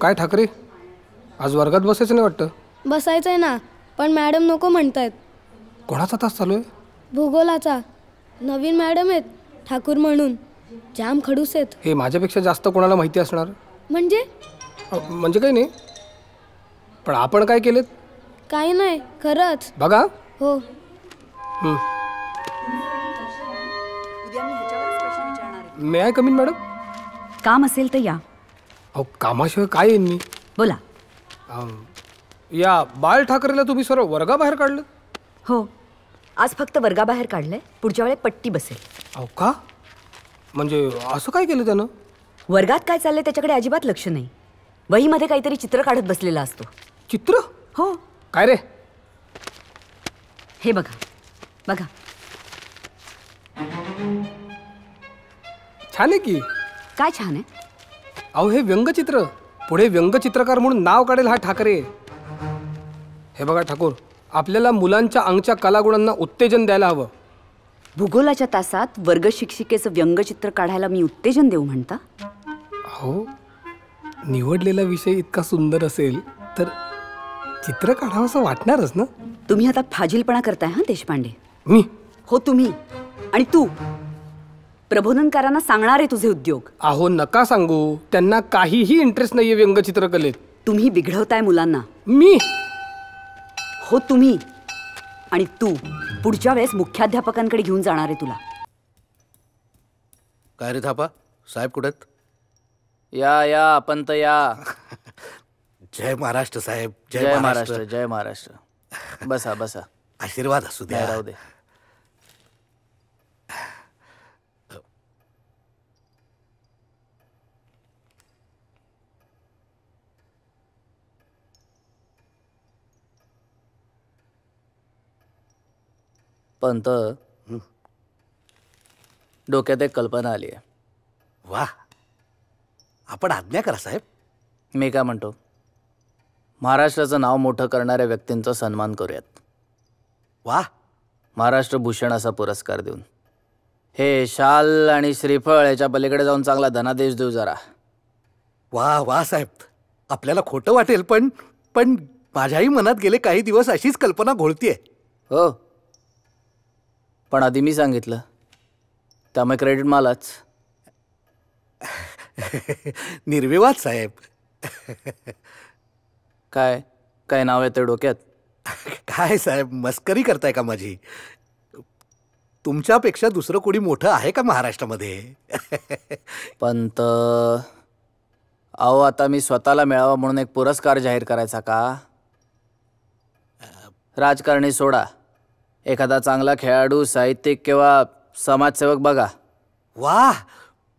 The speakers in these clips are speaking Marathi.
काय ठाकरे, आज वर्गात बसायचं नाही वाटतं? बसायचंय ना, पण मॅडम नको म्हणतायत. कोणाचा तास चालू आहे? भूगोलाचा. नवीन मॅडम आहेत ठाकूर म्हणून, जाम खडूस आहेत. हे माझ्यापेक्षा जास्त कोणाला माहिती असणार? म्हणजे म्हणजे काही नाही, पण आपण काय केलेत? काही नाही, खरंच. बघा. हो. मे आय कम इन मॅडम? काम असेल तर या. अहो, कामाशिवाय काय येईन मी? बोला. या बाळ ठाकरेला तुम्ही सर्व वर्गाबाहेर काढलं? हो, आज फक्त वर्गाबाहेर काढलंय, पुढच्या वेळेस पट्टी बसेल. अहो का? म्हणजे असं काय केलं त्यानं? वर्गात काय चाललंय त्याच्याकडे अजिबात लक्ष नाही. वहीमध्ये काहीतरी चित्र काढत बसलेला असतो. चित्र? हो. काय रे? हे बघा बघा. छान आहे की. काय छान आहे? अहो, हे व्यंगचित्र. पुढे व्यंगचित्रकार म्हणून नाव काढेल हा ठाकरे. हे बघा ठाकूर, आपल्याला मुलांच्या अंगच्या कलागुणांना उत्तेजन द्यायला हवं. भूगोलाच्या तासात वर्ग शिक्षिकेचं व्यंगचित्र काढायला मी उत्तेजन देऊ म्हणता? हो, निवडलेला विषय इतका सुंदर असेल तर चित्र काढावं असं वाटणारच ना. तुम्ही आता फाजीलपणा करताय हा देशपांडे. मी? हो तुम्ही. आणि तू प्रबोधनकारांना सांगणार आहे तुझे उद्योग. अहो नका सांगू, त्यांना काहीही इंटरेस्ट नाहीये व्यंगचित्रकलेत. तुम्ही बिघडवताय मुलांना. मी? हो तुम्ही. आणि तू पुढच्या वेळेस मुख्याध्यापकांकडे घेऊन जाणार आहे तुला. काय रे थापा, साहेब कुठेत? या या पंत या. जय महाराष्ट्र साहेब. जय महाराष्ट्र. जय महाराष्ट्र. बसा बसा. आशीर्वाद असू द्या. राहू दे. पंत, डोक्यात एक कल्पना आली आहे. वा, आपण आज्ञा करा साहेब. मी काय म्हणतो, महाराष्ट्राचं नाव मोठं करणाऱ्या व्यक्तींचा सन्मान करूयात. वा. महाराष्ट्र भूषण असा पुरस्कार देऊन हे शाल आणि श्रीफळ याच्या पलीकडे जाऊन चांगला धनादेश देऊ जरा. वा वा साहेब, आपल्याला खोटं वाटेल पण पण माझ्याही मनात गेले काही दिवस अशीच कल्पना घोळतीये. हो, पण आधी मी सांगितलं त्यामुळे क्रेडिट मलाच. निर्विवाद साहेब. काय काय नाव येतं डोक्यात? काय साहेब, मस्करी करताय का माझी? तुमच्यापेक्षा दुसरं कोणी मोठं आहे का महाराष्ट्रामध्ये? पंत, अहो आता मी स्वतःला मिळावा म्हणून एक पुरस्कार जाहीर करायचा का? राजकारणी सोडा, एखादा चांगला खेळाडू, साहित्यिक किंवा समाजसेवक बघा. वा,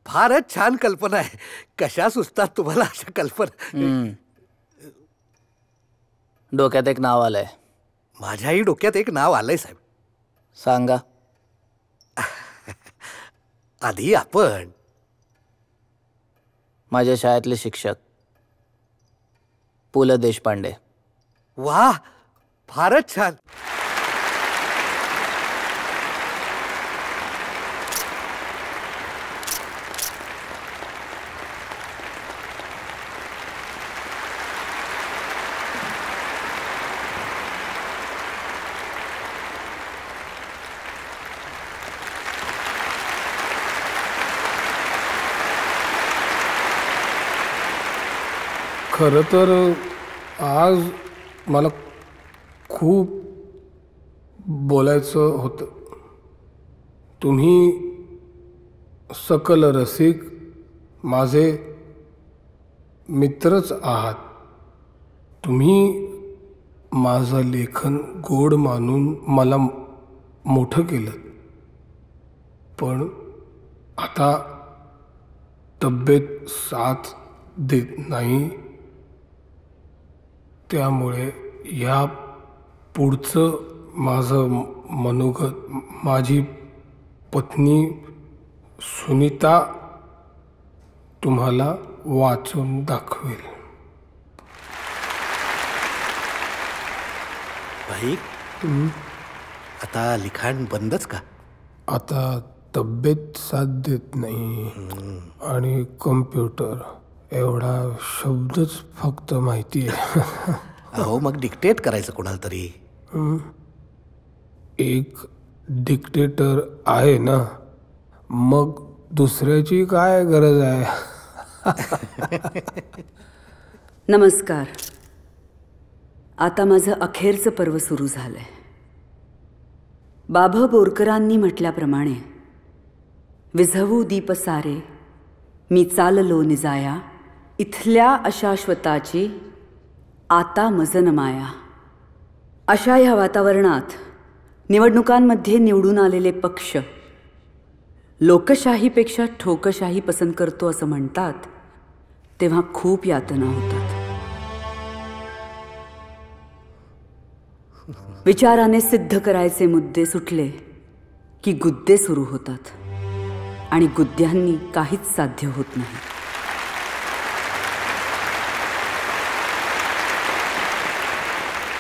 फारच छान कल्पना आहे. कशा सुचतात तुम्हाला अशा कल्पना? डोक्यात एक नाव आलंय. माझ्याही डोक्यात एक नाव आलंय साहेब. सांगा. आधी आपण. माझ्या शाळेतले शिक्षक पु ल देशपांडे. वा, फारच छान. खरं तर आज मला खूप बोलायचं होतं. तुम्ही सकल रसिक माझे मित्रच आहात. तुम्ही माझं लेखन गोड मानून मला मोठं केलं. पण आता तब्येत साथ देत नाही. त्यामुळे या पुढचं माझं मनोगत माझी पत्नी सुनीता तुम्हाला वाचून दाखवेल. भाई, आता लिखाण बंदच का? आता तब्येत साथ देत नाही आणि कम्प्युटर एवढा शब्दच फक्त माहिती आहे. अहो मग डिक्टेट करायचं कोणाला तरी. एक डिक्टेटर आहे ना, मग दुसऱ्याची काय गरज आहे? नमस्कार. आता माझं अखेरचं पर्व सुरू झालंय. बाभ बोरकरांनी म्हटल्याप्रमाणे, विझवू दीप सारे मी चाललो निजाया, इथल्या अशाश्वताची आता मजन माया. अशा ह्या वातावरणात निवडणुकांमध्ये निवडून आलेले पक्ष लोकशाहीपेक्षा ठोकशाही पसंत करतो असं म्हणतात, तेव्हा खूप यातना होतात. विचाराने सिद्ध करायचे मुद्दे सुटले की गुद्दे सुरू होतात आणि गुद्द्यांनी काहीच साध्य होत नाही.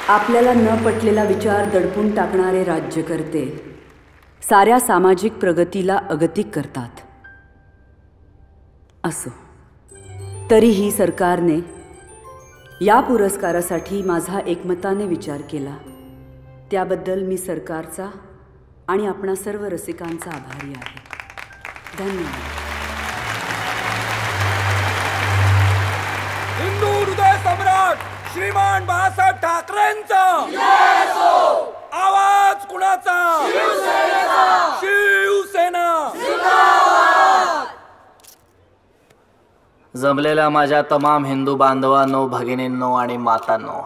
आपल्याला न पटलेला विचार दडपून टाकणारे राज्यकर्ते साऱ्या सामाजिक प्रगतीला अगतिक करतात. असो, तरीही सरकारने या पुरस्कारासाठी माझा एकमताने विचार केला. त्याबद्दल मी सरकारचा आणि आपणा सर्व रसिकांचा आभारी आहे. धन्यवाद. हिंदू हृदय सम्राट श्रीमान बाळासाहेब ठाकरेंचा आवाज कुणाचा? शिवसेना. जमलेल्या माझ्या तमाम हिंदू बांधवांनो, भगिनींनो आणि मातांनो,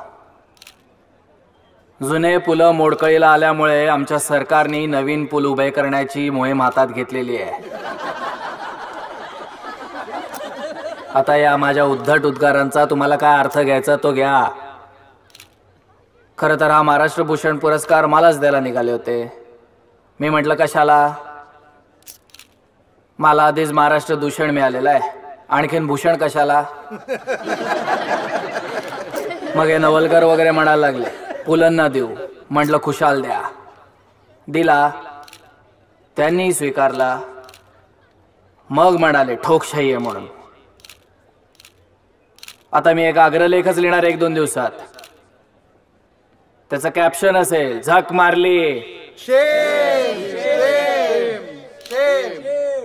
जुने पुलं मोडकळीला आल्यामुळे आमच्या सरकारने नवीन पूल उभे करण्याची मोहीम हातात घेतलेली आहे. आता या माझ्या उद्धट उद्गारांचा तुम्हाला काय अर्थ घ्यायचा तो घ्या. खरं तर हा महाराष्ट्र भूषण पुरस्कार मलाच द्यायला निघाले होते. मी म्हटलं कशाला, मला आधीच महाराष्ट्र दूषण मिळालेलं आहे, आणखीन भूषण कशाला. मग हे नवलकर वगैरे म्हणायला लागले पुलंना देऊ. म्हटलं खुशाल द्या. दिला, त्यांनी स्वीकारला. मग म्हणाले ठोकशाही आहे म्हणून. आता मी एक अग्रलेखच लिहिणार 1-2 दिवसात. त्याचं कॅप्शन असेल झक मारली.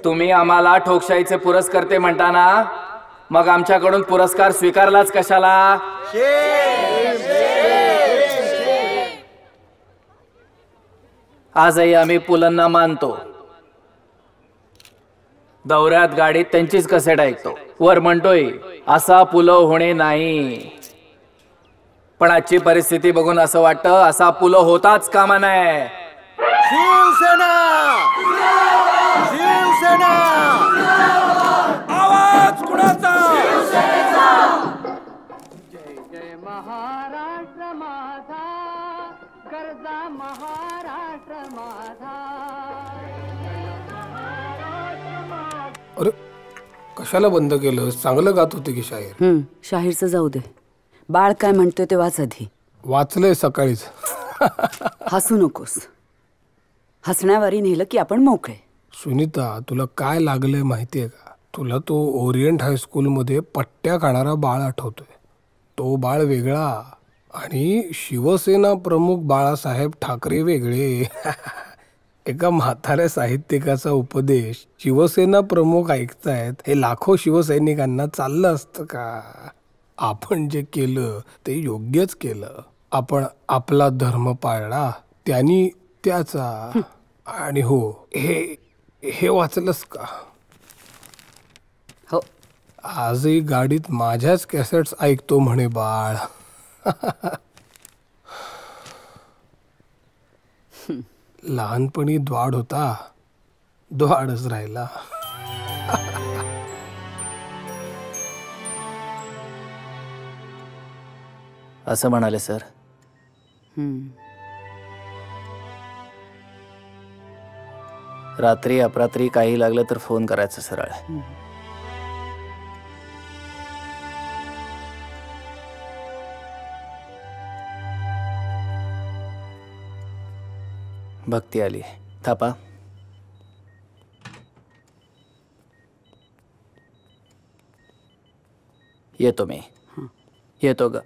तुम्ही आम्हाला ठोकशाहीचे पुरस्कर्ते म्हणताना मग आमच्याकडून पुरस्कार स्वीकारलाच कशाला? आजही आम्ही पुलंना मानतो. दौऱ्यात गाडीत त्यांचीच कसेट ऐकतो. वर म्हणतोय असा पुलव होणे नाही. पण आजची परिस्थिती बघून असं वाटतं असा पुलव होताच कामा नये. शिवसेना. शिवसेना. आवाज कुणाचा? जय जय महाराष्ट्र माझा, गरजा महाराष्ट्र माझा. अरे कशाला बंद केलं? चांगलं गात होते की शाहीर. शाहीरचं जाऊ दे. बाळ काय म्हणतोय ते वाच आधी. वाचलंय सकाळीच. हसू नकोस. हसण्यावारी नेलं की आपण मोकळे. सुनीता, तुला काय लागलंय माहितीये का? तुला तो ओरिएंट हायस्कूलमध्ये पट्ट्या खाणारा बाळ आठवतोय. तो बाळ वेगळा आणि शिवसेना प्रमुख बाळासाहेब ठाकरे वेगळे. एका म्हाताऱ्या साहित्यिकाचा उपदेश शिवसेना प्रमुख ऐकतायत हे लाखो शिवसैनिकांना चाललं असतं का? आपण जे केलं ते योग्यच केलं. आपण आपला धर्म पाळला, त्यांनी त्याचा. आणि हो, हे वाचलंस का? हो. आजही गाडीत माझ्याच कॅसेट्स ऐकतो म्हणे बाळ. लहानपणी द्वाड होता, द्वाडच राहिला. असं म्हणाले सर. रात्री अपरात्री काही लागलं तर फोन करायचं सरळ. भक्ती आली. थापा. येतो मी येतो ग